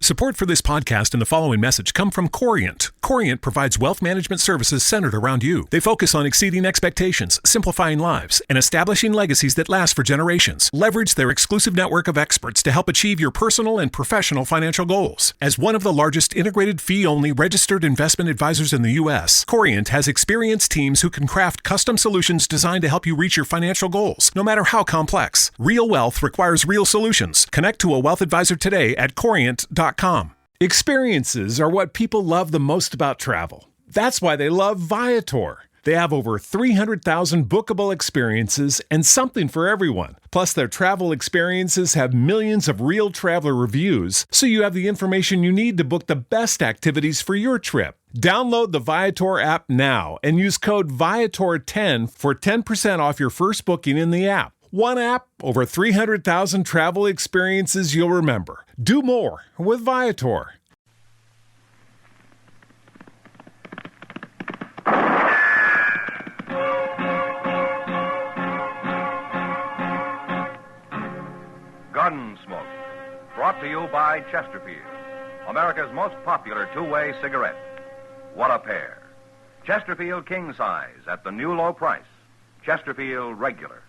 Support for this podcast and the following message come from Corient. Corient provides wealth management services centered around you. They focus on exceeding expectations, simplifying lives, and establishing legacies that last for generations. Leverage their exclusive network of experts to help achieve your personal and professional financial goals. As one of the largest integrated fee-only registered investment advisors in the U.S., Corient has experienced teams who can craft custom solutions designed to help you reach your financial goals, no matter how complex. Real wealth requires real solutions. Connect to a wealth advisor today at Corient.com. Experiences are what people love the most about travel. That's why they love Viator. They have over 300,000 bookable experiences and something for everyone. Plus, their travel experiences have millions of real traveler reviews, so you have the information you need to book the best activities for your trip. Download the Viator app now and use code Viator10 for 10% off your first booking in the app. One app, over 300,000 travel experiences you'll remember. Do more with Viator. Gunsmoke, brought to you by Chesterfield, America's most popular two-way cigarette. What a pair. Chesterfield King Size at the new low price. Chesterfield Regular.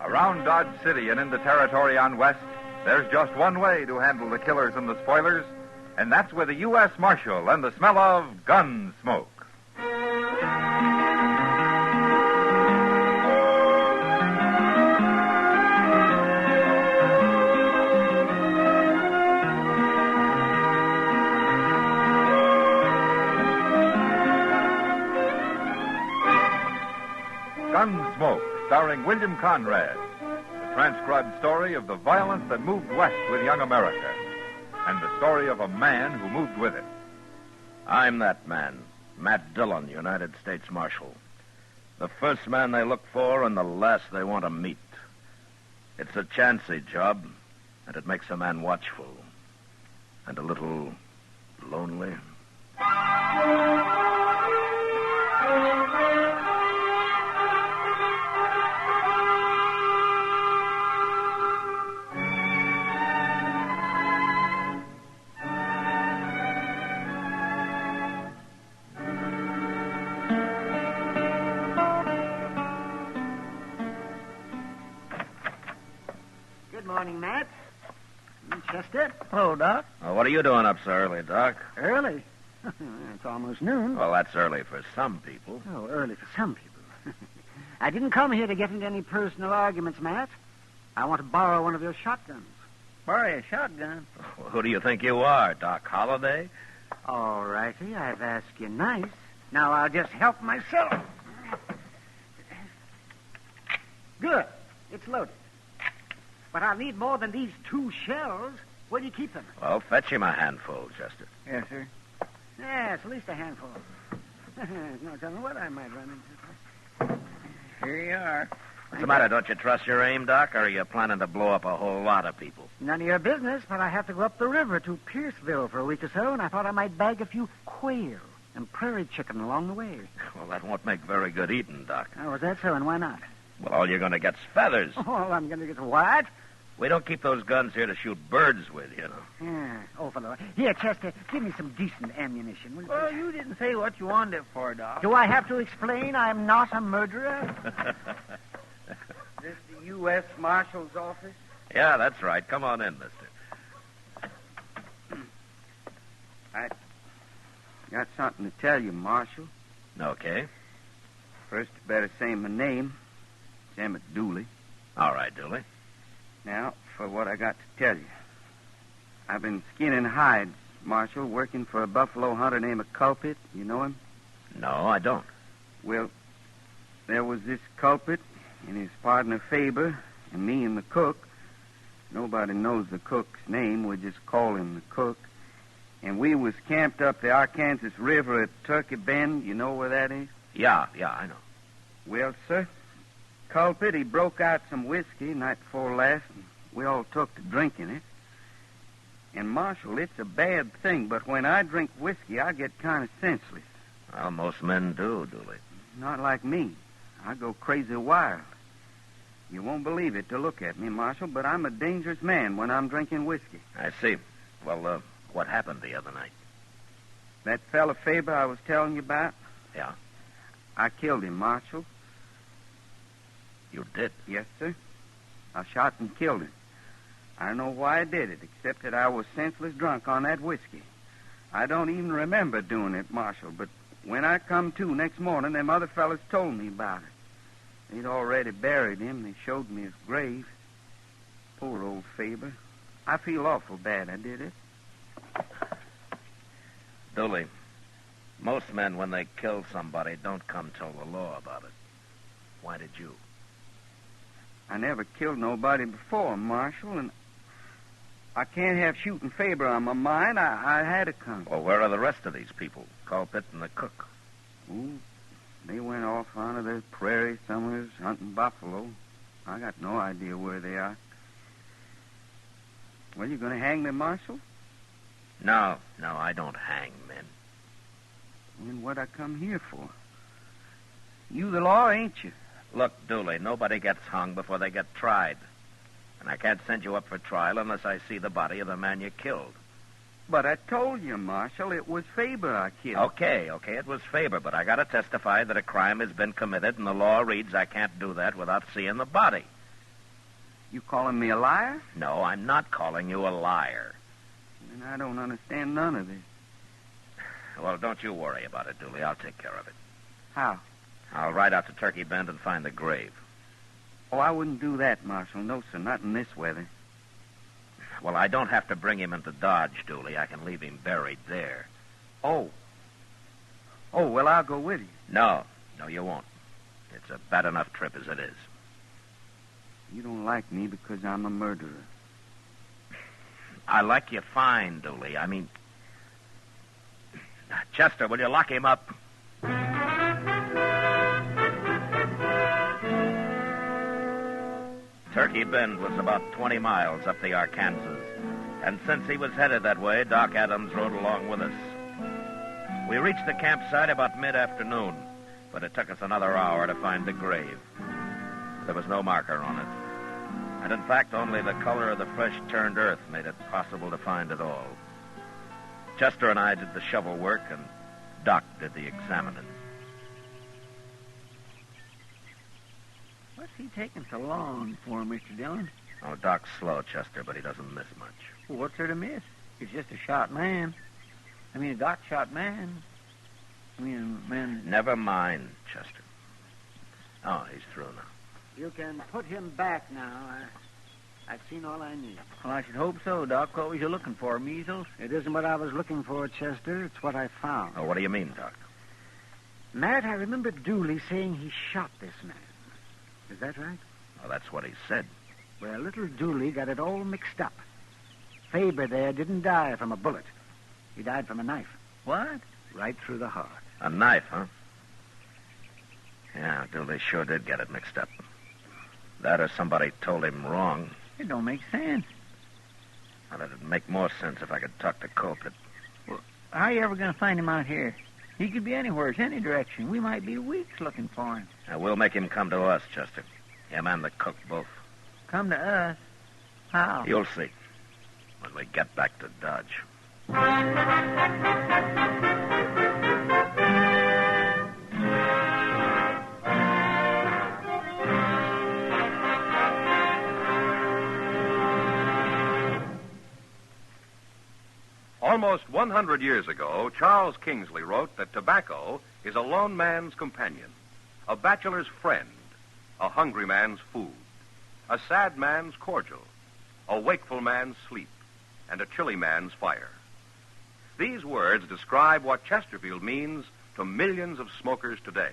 Around Dodge City and in the territory on West, there's just one way to handle the killers and the spoilers, and that's with a U.S. Marshal and the smell of Gunsmoke. Gunsmoke, starring William Conrad, the transcribed story of the violence that moved west with young America, and the story of a man who moved with it. I'm that man, Matt Dillon, United States Marshal. The first man they look for and the last they want to meet. It's a chancy job, and it makes a man watchful and a little lonely. Good morning, Matt. Chester. Hello, Doc. Well, what are you doing up so early, Doc? Early? It's almost noon. Well, that's early for some people. Oh, early for some people. I didn't come here to get into any personal arguments, Matt. I want to borrow one of your shotguns. Borrow a shotgun? Who do you think you are, Doc Holliday? All righty, I've asked you nice. Now I'll just help myself. Good. It's loaded. But I'll need more than these 2 shells. Where do you keep them? Well, fetch him a handful, Chester. Yes, sir. Yes, at least a handful. There's no telling what I might run into. Here you are. What's the matter? Don't you trust your aim, Doc, or are you planning to blow up a whole lot of people? None of your business, but I have to go up the river to Pierceville for a week or so, and I thought I might bag a few quail and prairie chicken along the way. Well, that won't make very good eating, Doc. Oh, is that so, and why not? Well, all you're going to get's feathers. Oh, I'm going to get what? We don't keep those guns here to shoot birds with, you know. Yeah. Oh, fellow. Here, Chester, give me some decent ammunition. Will you Well, please? you didn't say what you wanted it for, Doc. Do I have to explain I'm not a murderer? This the U.S. Marshal's office? Yeah, that's right. Come on in, mister. I got something to tell you, Marshal. Okay. First, you better say my name. It's Emmett Dooley. All right, Dooley. Now, for what I got to tell you. I've been skinning hides, Marshal, working for a buffalo hunter named Culprit. You know him? No, I don't. Well, there was this Culprit and his partner Faber and me and the cook. Nobody knows the cook's name. We just call him the cook. And we was camped up the Arkansas River at Turkey Bend. You know where that is? Yeah, I know. Well, sir, Culprit, he broke out some whiskey night before last, and we all took to drinking it. And, Marshal, it's a bad thing, but when I drink whiskey, I get kind of senseless. Well, most men do, Dooley. Not like me. I go crazy wild. You won't believe it to look at me, Marshal, but I'm a dangerous man when I'm drinking whiskey. I see. Well, what happened the other night? That fella Faber I was telling you about? Yeah? I killed him, Marshal. You did? Yes, sir. I shot and killed him. I don't know why I did it, except that I was senseless drunk on that whiskey. I don't even remember doing it, Marshal, but when I come to next morning, them other fellas told me about it. They'd already buried him. They showed me his grave. Poor old Faber. I feel awful bad I did it. Dooley, most men, when they kill somebody, don't come tell the law about it. Why did you? I never killed nobody before, Marshal, and I can't have shooting Faber on my mind. I had to come. Well, where are the rest of these people? Culprit and the cook. Ooh, they went off onto the prairie somewhere hunting buffalo. I got no idea where they are. Well, you going to hang them, Marshal? No, I don't hang men. Then what I come here for? You the law, ain't you? Look, Dooley, nobody gets hung before they get tried. And I can't send you up for trial unless I see the body of the man you killed. But I told you, Marshal, it was Faber I killed. Okay, it was Faber, but I got to testify that a crime has been committed, and the law reads I can't do that without seeing the body. You calling me a liar? No, I'm not calling you a liar. Then I don't understand none of this. Well, don't you worry about it, Dooley. I'll take care of it. How? I'll ride out to Turkey Bend and find the grave. Oh, I wouldn't do that, Marshal. No, sir, not in this weather. Well, I don't have to bring him into Dodge, Dooley. I can leave him buried there. Oh, well, I'll go with you. No, you won't. It's a bad enough trip as it is. You don't like me because I'm a murderer. I like you fine, Dooley. I mean... Chester, will you lock him up? Turkey Bend was about 20 miles up the Arkansas, and since he was headed that way, Doc Adams rode along with us. We reached the campsite about mid-afternoon, but it took us another hour to find the grave. There was no marker on it, and in fact, only the color of the fresh-turned earth made it possible to find it all. Chester and I did the shovel work, and Doc did the examining. What's he taking so long for, Mr. Dillon? Oh, Doc's slow, Chester, but he doesn't miss much. Well, what's there to miss? He's just a shot man. I mean, a got-shot man. I mean, a man... Never mind, Chester. Oh, he's through now. You can put him back now. I've seen all I need. Well, I should hope so, Doc. What was you looking for, measles? It isn't what I was looking for, Chester. It's what I found. Oh, what do you mean, Doc? Matt, I remember Dooley saying he shot this man. Is that right? Well, that's what he said. Well, little Dooley got it all mixed up. Faber there didn't die from a bullet. He died from a knife. What? Right through the heart. A knife, huh? Yeah, Dooley sure did get it mixed up. That or somebody told him wrong. It don't make sense. Well, it'd make more sense if I could talk to culprit. Well, how are you ever going to find him out here? He could be anywhere, any direction. We might be weeks looking for him. Now, we'll make him come to us, Chester. Him and the cook both. Come to us? How? You'll see. When we get back to Dodge. Almost 100 years ago, Charles Kingsley wrote that tobacco is a lone man's companion, a bachelor's friend, a hungry man's food, a sad man's cordial, a wakeful man's sleep, and a chilly man's fire. These words describe what Chesterfield means to millions of smokers today.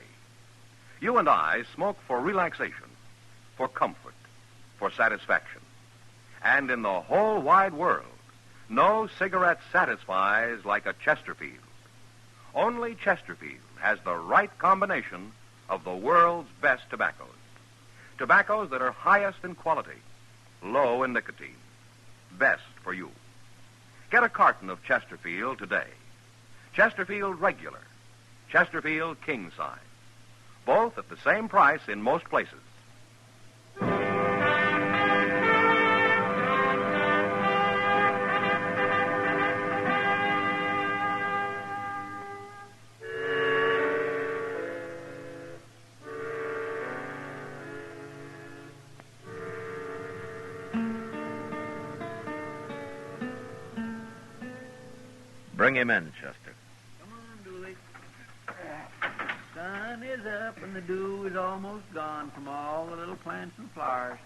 You and I smoke for relaxation, for comfort, for satisfaction. And in the whole wide world, no cigarette satisfies like a Chesterfield. Only Chesterfield has the right combination of the world's best tobaccos. Tobaccos that are highest in quality, low in nicotine. Best for you. Get a carton of Chesterfield today. Chesterfield Regular. Chesterfield King Size. Both at the same price in most places. Bring him in, Chester. Come on, Dooley. The sun is up and the dew is almost gone from all the little plants and flowers.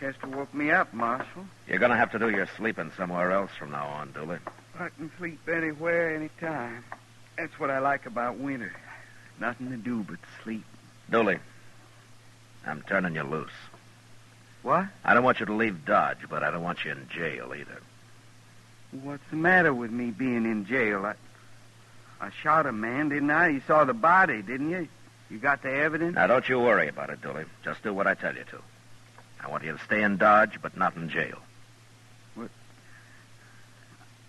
Chester woke me up, Marshal. You're going to have to do your sleeping somewhere else from now on, Dooley. I can sleep anywhere, anytime. That's what I like about winter. Nothing to do but sleep. Dooley, I'm turning you loose. What? I don't want you to leave Dodge, but I don't want you in jail either. What's the matter with me being in jail? I shot a man, didn't I? You saw the body, didn't you? You got the evidence? Now, don't you worry about it, Dooley. Just do what I tell you to. I want you to stay in Dodge, but not in jail. What?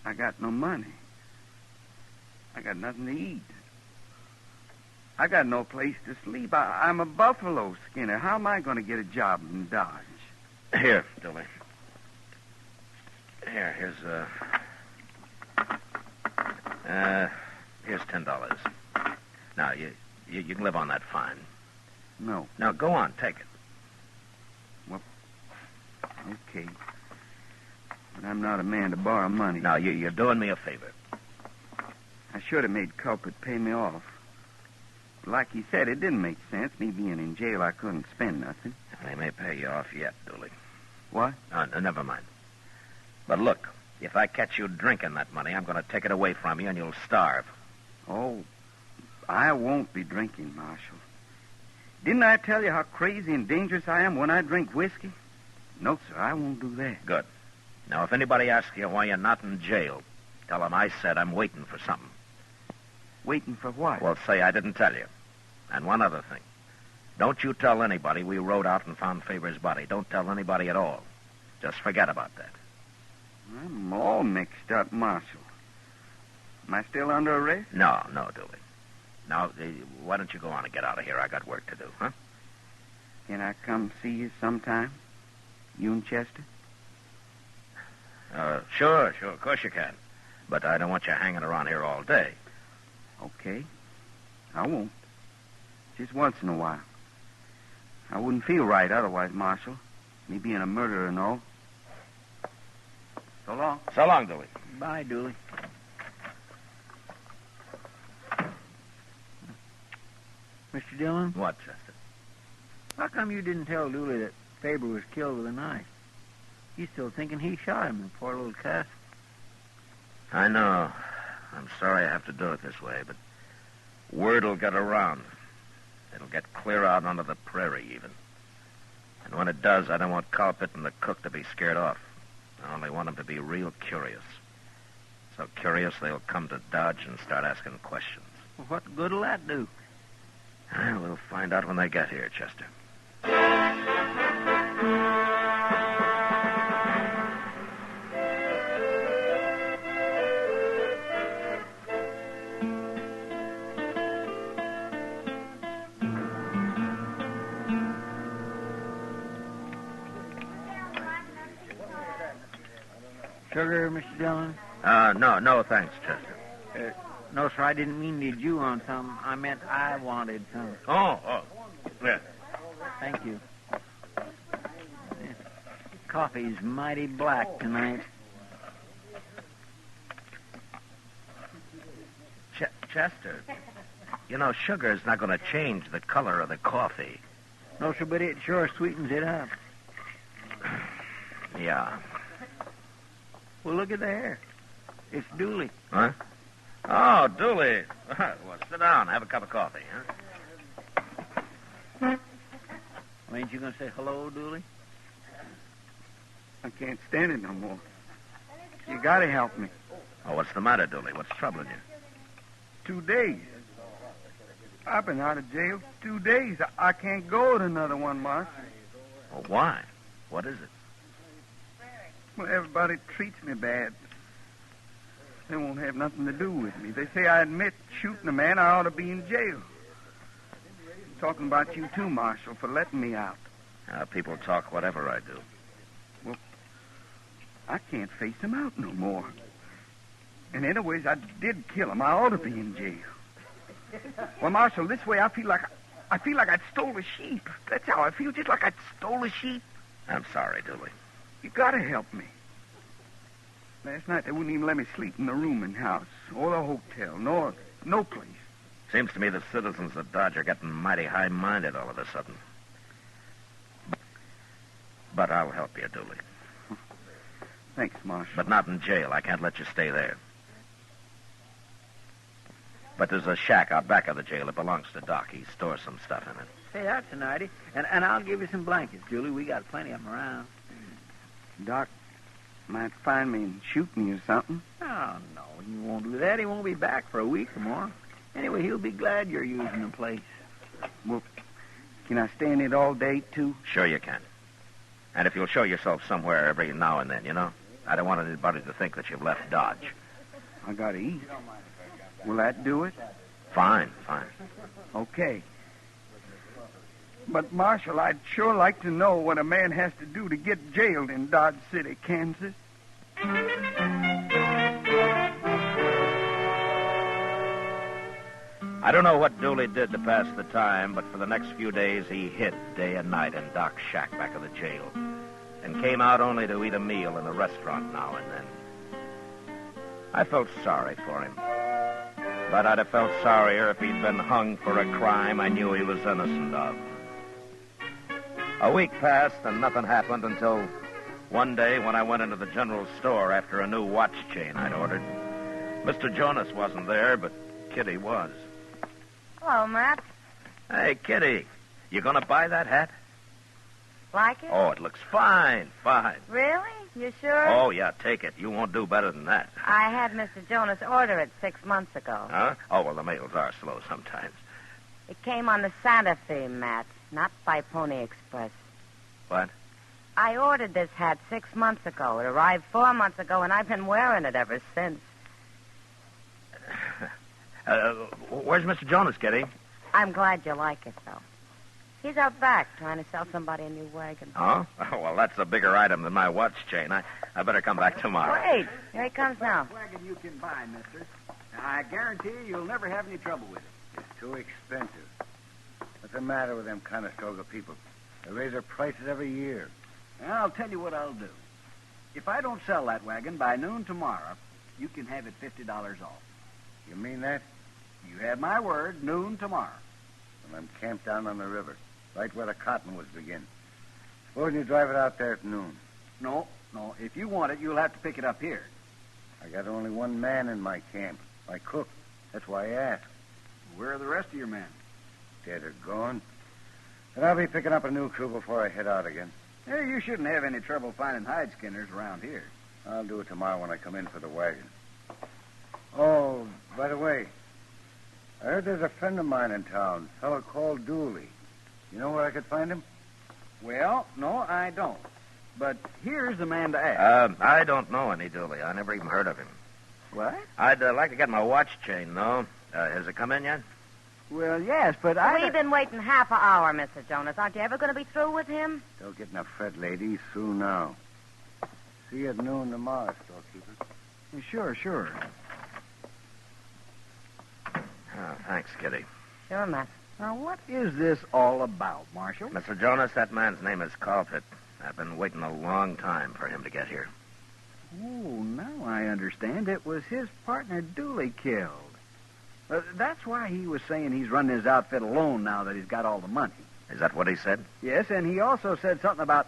I got no money. I got nothing to eat. I got no place to sleep. I'm a buffalo skinner. How am I going to get a job in Dodge? Here, Dooley. Here's $10. Now, you can live on that fine. No. Now, go on, take it. Okay. But I'm not a man to borrow money. Now, you're doing me a favor. I should have made Culprit pay me off. Like he said, it didn't make sense. Me being in jail, I couldn't spend nothing. They may pay you off yet, Dooley. What? Never mind. But look, if I catch you drinking that money, I'm going to take it away from you and you'll starve. Oh, I won't be drinking, Marshal. Didn't I tell you how crazy and dangerous I am when I drink whiskey? No, sir, I won't do that. Good. Now, if anybody asks you why you're not in jail, tell them I said I'm waiting for something. Waiting for what? Well, say I didn't tell you. And one other thing. Don't you tell anybody we rode out and found Faber's body. Don't tell anybody at all. Just forget about that. I'm all mixed up, Marshal. Am I still under arrest? No, Dooley. Now, why don't you go on and get out of here? I got work to do, huh? Can I come see you sometime? You and Chester? Sure, of course you can. But I don't want you hanging around here all day. Okay. I won't. Just once in a while. I wouldn't feel right otherwise, Marshal. Me being a murderer and all. So long. So long, Dooley. Bye, Dooley. Mr. Dillon? What, Chester? How come you didn't tell Dooley that Faber was killed with a knife? He's still thinking he shot him, the poor little cuss. I know. I'm sorry I have to do it this way, but word will get around. It'll get clear out onto the prairie, even. And when it does, I don't want Culprit and the cook to be scared off. I only want them to be real curious. So curious, they'll come to Dodge and start asking questions. Well, what good'll that do? We'll find out when they get here, Chester. Sugar, Mr. Dillon? No, thanks, Chester. No, sir, I didn't mean need you on some. I meant I wanted some. Oh, yeah. Thank you. This coffee's mighty black tonight. Chester, you know, sugar's not going to change the color of the coffee. No, sir, but it sure sweetens it up. Yeah. Well, look at there. It's Dooley. Huh? Oh, Dooley. Well, sit down. Have a cup of coffee, huh? Well, ain't you going to say hello, Dooley? I can't stand it no more. You got to help me. Oh, what's the matter, Dooley? What's troubling you? 2 days. I've been out of jail 2 days. I can't go to another one, Marshal. Well, why? What is it? Well, everybody treats me bad. They won't have nothing to do with me. They say I admit shooting a man, I ought to be in jail. I'm talking about you too, Marshal, for letting me out. People talk whatever I do. Well, I can't face him out no more. And anyways, I did kill him. I ought to be in jail. Well, Marshal, this way I feel like I'd stole a sheep. That's how I feel, just like I'd stole a sheep. I'm sorry, Dooley. You gotta help me. Last night they wouldn't even let me sleep in the room in the house, or the hotel, nor no place. Seems to me the citizens of Dodge are getting mighty high-minded all of a sudden. But I'll help you, Dooley. Thanks, Marshal. But not in jail. I can't let you stay there. But there's a shack out back of the jail. It belongs to Doc. He stores some stuff in it. Hey, that's an idea. And I'll give you some blankets, Julie. We got plenty of them around. Doc might find me and shoot me or something. Oh, no, he won't do that. He won't be back for a week or more. Anyway, he'll be glad you're using the place. Well, can I stay in it all day, too? Sure you can. And if you'll show yourself somewhere every now and then, you know? I don't want anybody to think that you've left Dodge. I gotta eat. Will that do it? Fine. Okay. But, Marshal, I'd sure like to know what a man has to do to get jailed in Dodge City, Kansas. I don't know what Dooley did to pass the time, but for the next few days he hid day and night in Doc's shack back of the jail and came out only to eat a meal in a restaurant now and then. I felt sorry for him, but I'd have felt sorrier if he'd been hung for a crime I knew he was innocent of. A week passed and nothing happened until one day when I went into the general store after a new watch chain I'd ordered. Mr. Jonas wasn't there, but Kitty was. Hello, Matt. Hey, Kitty, you going to buy that hat? Like it? Oh, it looks fine. Really? You sure? Oh, yeah, take it. You won't do better than that. I had Mr. Jonas order it 6 months ago. Huh? Oh, well, the mails are slow sometimes. It came on the Santa Fe, Matt, not by Pony Express. What? I ordered this hat 6 months ago. It arrived 4 months ago, and I've been wearing it ever since. Where's Mr. Jonas, Kitty? I'm glad you like it, though. He's out back trying to sell somebody a new wagon. Oh? Well, that's a bigger item than my watch chain. I better come back tomorrow. Wait, here he comes now. Wagon you can buy, mister. I guarantee you'll never have any trouble with it. It's too expensive. What's the matter with them Conestoga people? They raise their prices every year. I'll tell you what I'll do. If I don't sell that wagon by noon tomorrow, you can have it $50 off. You mean that? You have my word, noon tomorrow. Well, I'm camped down on the river, right where the cottonwoods begin. Suppose you drive it out there at noon. No. If you want it, you'll have to pick it up here. I got only one man in my camp, my cook. That's why I asked. Where are the rest of your men? Dead or gone. But I'll be picking up a new crew before I head out again. Hey, you shouldn't have any trouble finding hide skinners around here. I'll do it tomorrow when I come in for the wagon. Oh, by the way, I heard there's a friend of mine in town, a fellow called Dooley. You know where I could find him? Well, no, I don't. But here's the man to ask. I don't know any Dooley. I never even heard of him. What? I'd like to get my watch chain, though. Has it come in yet? Well, yes, but We've been waiting half an hour, Mr. Jonas. Aren't you ever going to be through with him? Don't get in a fret, lady. He's through now. See you at noon tomorrow, storekeeper. Sure. Oh, thanks, Kitty. Sure, Matt. Now, what is this all about, Marshal? Mr. Jonas, that man's name is Colpit. I've been waiting a long time for him to get here. Oh, now I understand. It was his partner Dooley killed. That's why he was saying he's running his outfit alone now that he's got all the money. Is that what he said? Yes, and he also said something about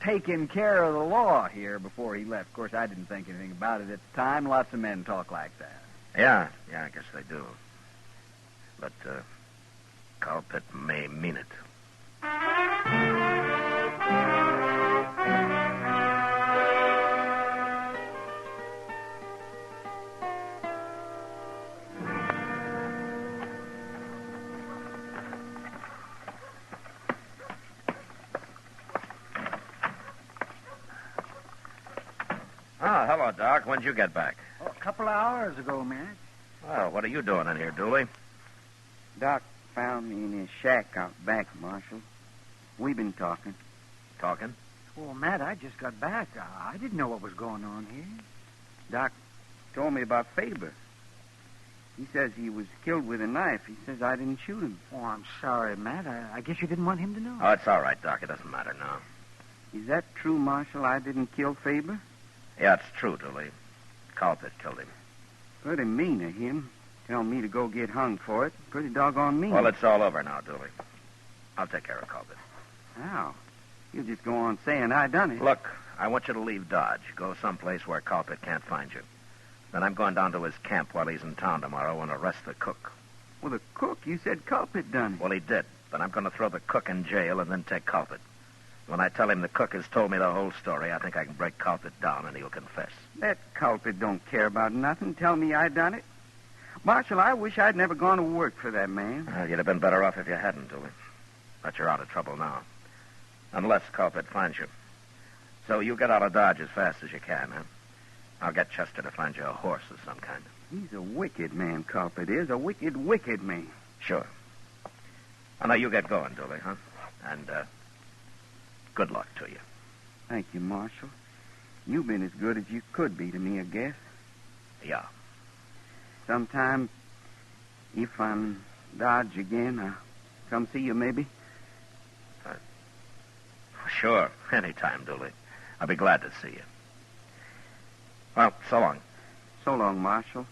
taking care of the law here before he left. Of course, I didn't think anything about it at the time. Lots of men talk like that. Yeah, I guess they do. But, Colpit may mean it. Oh, hello, Doc. When'd you get back? Oh, a couple of hours ago, Matt. Well, what are you doing in here, Dooley? Doc found me in his shack out back, Marshal. We've been talking. Talking? Well, Matt, I just got back. I didn't know what was going on here. Doc told me about Faber. He says he was killed with a knife. He says I didn't shoot him. Oh, I'm sorry, Matt. I guess you didn't want him to know. Oh, it's all right, Doc. It doesn't matter now. Is that true, Marshal? I didn't kill Faber? Yeah, it's true, Dooley. Culprit killed him. Pretty mean of him. Tell me to go get hung for it. Pretty doggone mean. Well, it's all over now, Dooley. I'll take care of Culprit. How? You just go on saying I done it. Look, I want you to leave Dodge. Go someplace where Culprit can't find you. Then I'm going down to his camp while he's in town tomorrow and arrest the cook. Well, the cook, you said Culprit done it. Well, he did. But I'm going to throw the cook in jail and then take Culprit. When I tell him the cook has told me the whole story, I think I can break Culprit down and he'll confess. That Culprit don't care about nothing. Tell me I done it. Marshal, I wish I'd never gone to work for that man. Well, you'd have been better off if you hadn't, Dooley. But you're out of trouble now. Unless Culprit finds you. So you get out of Dodge as fast as you can, huh? I'll get Chester to find you a horse of some kind. He's a wicked man, Culprit is. A wicked, wicked man. Sure. Well, now you get going, Dooley, huh? And, good luck to you. Thank you, Marshal. You've been as good as you could be to me, I guess. Yeah. Sometime, if I'm Dodge again, I'll come see you, maybe. Sure. Anytime, Dooley. I'll be glad to see you. Well, so long. So long, Marshal.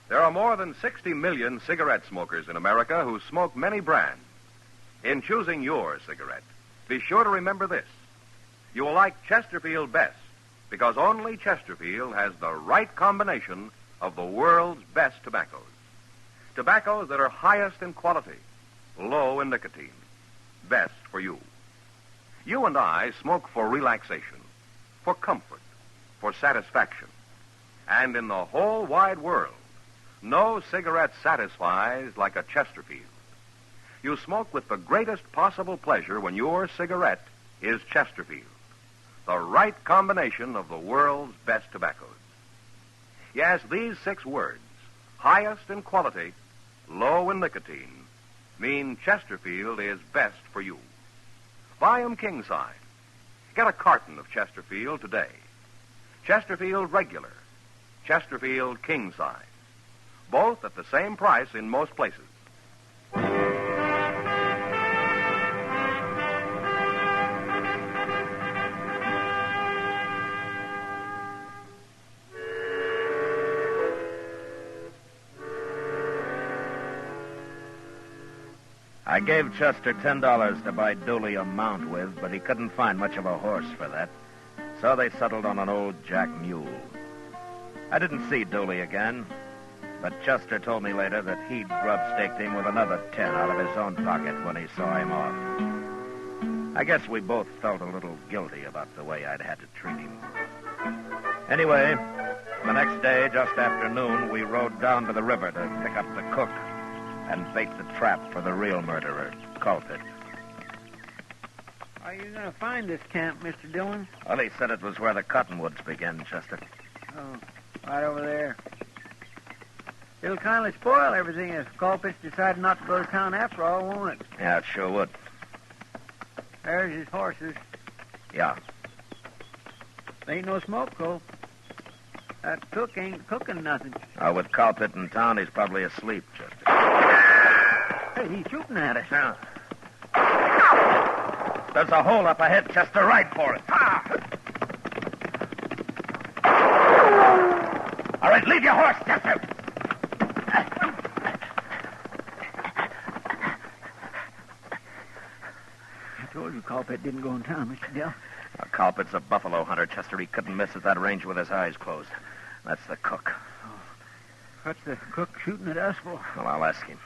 There are more than 60 million cigarette smokers in America who smoke many brands. In choosing your cigarette, be sure to remember this. You will like Chesterfield best because only Chesterfield has the right combination of the world's best tobaccos. Tobaccos that are highest in quality, low in nicotine, best for you. You and I smoke for relaxation, for comfort, for satisfaction. And in the whole wide world, no cigarette satisfies like a Chesterfield. You smoke with the greatest possible pleasure when your cigarette is Chesterfield, the right combination of the world's best tobaccos. Yes, these 6 words, highest in quality, low in nicotine, mean Chesterfield is best for you. Buy 'em king size. Get a carton of Chesterfield today. Chesterfield regular, Chesterfield king size. Both at the same price in most places. I gave Chester $10 to buy Dooley a mount with, but he couldn't find much of a horse for that. So they settled on an old jack mule. I didn't see Dooley again, but Chester told me later that he'd grub-staked him with another 10 out of his own pocket when he saw him off. I guess we both felt a little guilty about the way I'd had to treat him. Anyway, the next day, just after noon, we rode down to the river to pick up the cook and bait the trap for the real murderer, Culprit. Are you going to find this camp, Mr. Dillon? Well, he said it was where the cottonwoods begin, Chester. Oh, right over there. It'll kind of spoil everything if Culprit's decided not to go to town after all, won't it? Yeah, it sure would. There's his horses. Yeah. There ain't no smoke, Cole. That cook ain't cooking nothing. With Culprit in town, he's probably asleep, Chester. Hey, he's shooting at us. Yeah. There's a hole up ahead, Chester. Right for it. All right, leave your horse, Chester. I told you Culprit didn't go in town, Mr. Dill. Culprit's a buffalo hunter, Chester. He couldn't miss at that range with his eyes closed. That's the cook. What's the cook shooting at us for? Well, I'll ask him.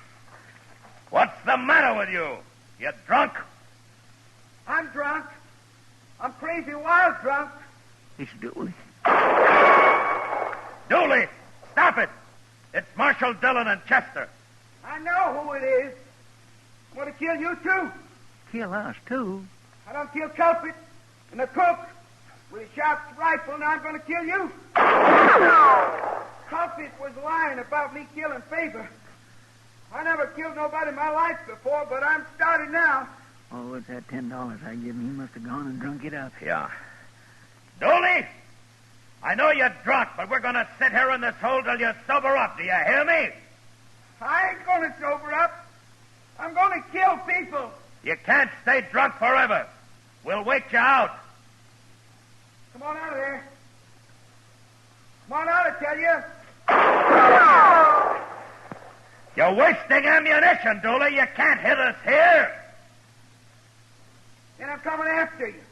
What's the matter with you? You drunk? I'm drunk. I'm crazy wild drunk. It's Dooley. Dooley, stop it. It's Marshal Dillon and Chester. I know who it is. I'm going to kill you, too. Kill us, too? I don't kill Culprit and the cook with a sharp rifle, and I'm going to kill you. Culprit was lying about me killing Faber. I never killed nobody in my life before, but I'm started now. Oh, it's that $10 I give him. He must have gone and drunk it up. Yeah. Dooley, I know you're drunk, but we're going to sit here in this hole till you sober up. Do you hear me? I ain't going to sober up. I'm going to kill people. You can't stay drunk forever. We'll wait you out. Come on out of there. Come on out, I tell you. You're wasting ammunition, Dooley. You can't hit us here. Then I'm coming after you.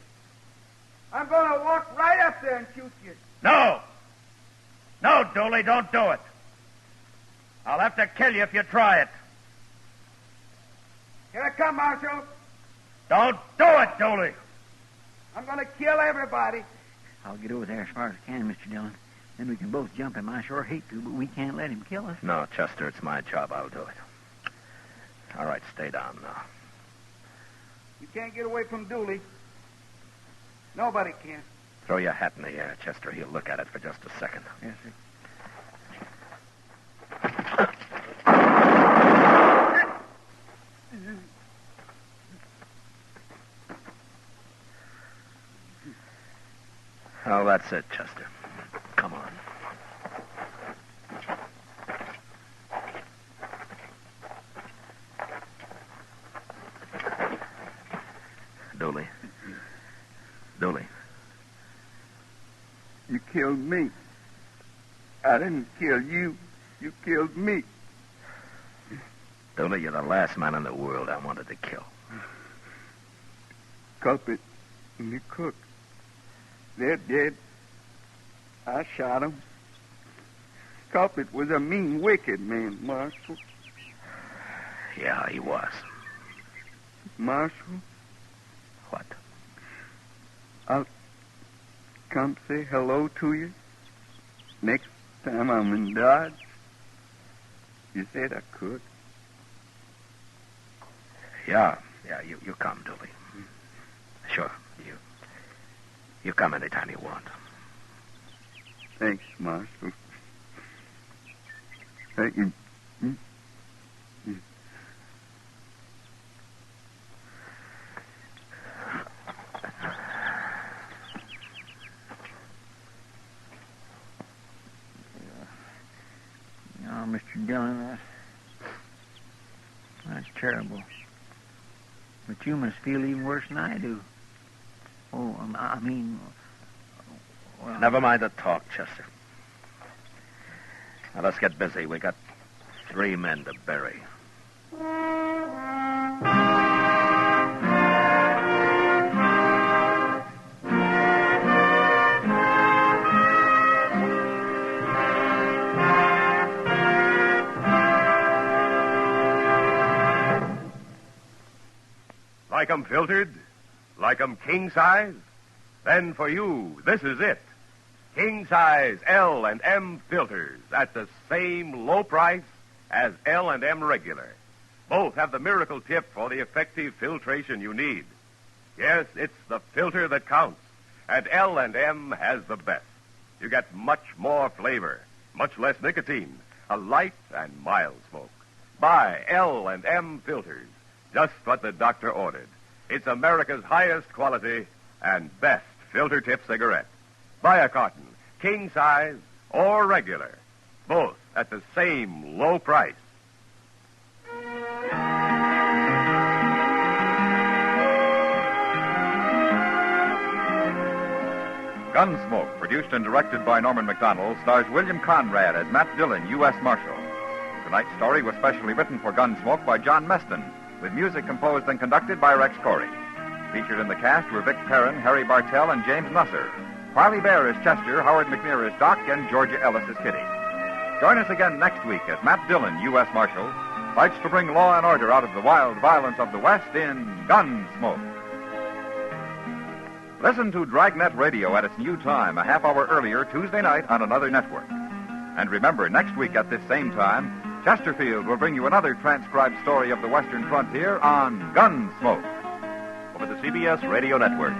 I'm going to walk right up there and shoot you. No. No, Dooley, don't do it. I'll have to kill you if you try it. Here I come, Marshal. Don't do it, Dooley. I'm going to kill everybody. I'll get over there as far as I can, Mr. Dillon. Then we can both jump him. I sure hate to, but we can't let him kill us. No, Chester, it's my job. I'll do it. All right, stay down now. You can't get away from Dooley. Nobody can. Throw your hat in the air, Chester. He'll look at it for just a second. Yes, sir. Oh, that's it, Chester. Come on. Dooley. Dooley. You killed me. I didn't kill you. You killed me. Dooley, you're the last man in the world I wanted to kill. Culprit and the cook. They're dead. I shot them. Culprit was a mean, wicked man, Marshal. Yeah, he was. Marshal, What? I'll come say hello to you next time I'm in Dodge. You said I could. Yeah, you come, Dooley. Sure, you come anytime you want. Thanks, Marshal. Thank you. Oh, Mr. Dillon, that's terrible. But you must feel even worse than I do. Oh, I mean... Well, Never mind the talk, Chester. Now, let's get busy. We got 3 men to bury. Like 'em filtered? Like 'em king size? Then for you, this is it. King size L&M filters at the same low price as L&M regular. Both have the miracle tip for the effective filtration you need. Yes, it's the filter that counts, and L&M has the best. You get much more flavor, much less nicotine, a light and mild smoke. Buy L&M filters, just what the doctor ordered. It's America's highest quality and best filter tip cigarette. Buy a carton, king size or regular, both at the same low price. Gunsmoke, produced and directed by Norman Macdonnell, stars William Conrad as Matt Dillon, U.S. Marshal. Tonight's story was specially written for Gunsmoke by John Meston, with music composed and conducted by Rex Corey. Featured in the cast were Vic Perrin, Harry Bartell, and James Nusser. Parley Bear is Chester, Howard McNear is Doc, and Georgia Ellis is Kitty. Join us again next week as Matt Dillon, U.S. Marshal, fights to bring law and order out of the wild violence of the West in Gunsmoke. Listen to Dragnet Radio at its new time, a half hour earlier, Tuesday night on another network. And remember, next week at this same time, Chesterfield will bring you another transcribed story of the Western frontier on Gunsmoke. Over the CBS Radio Network.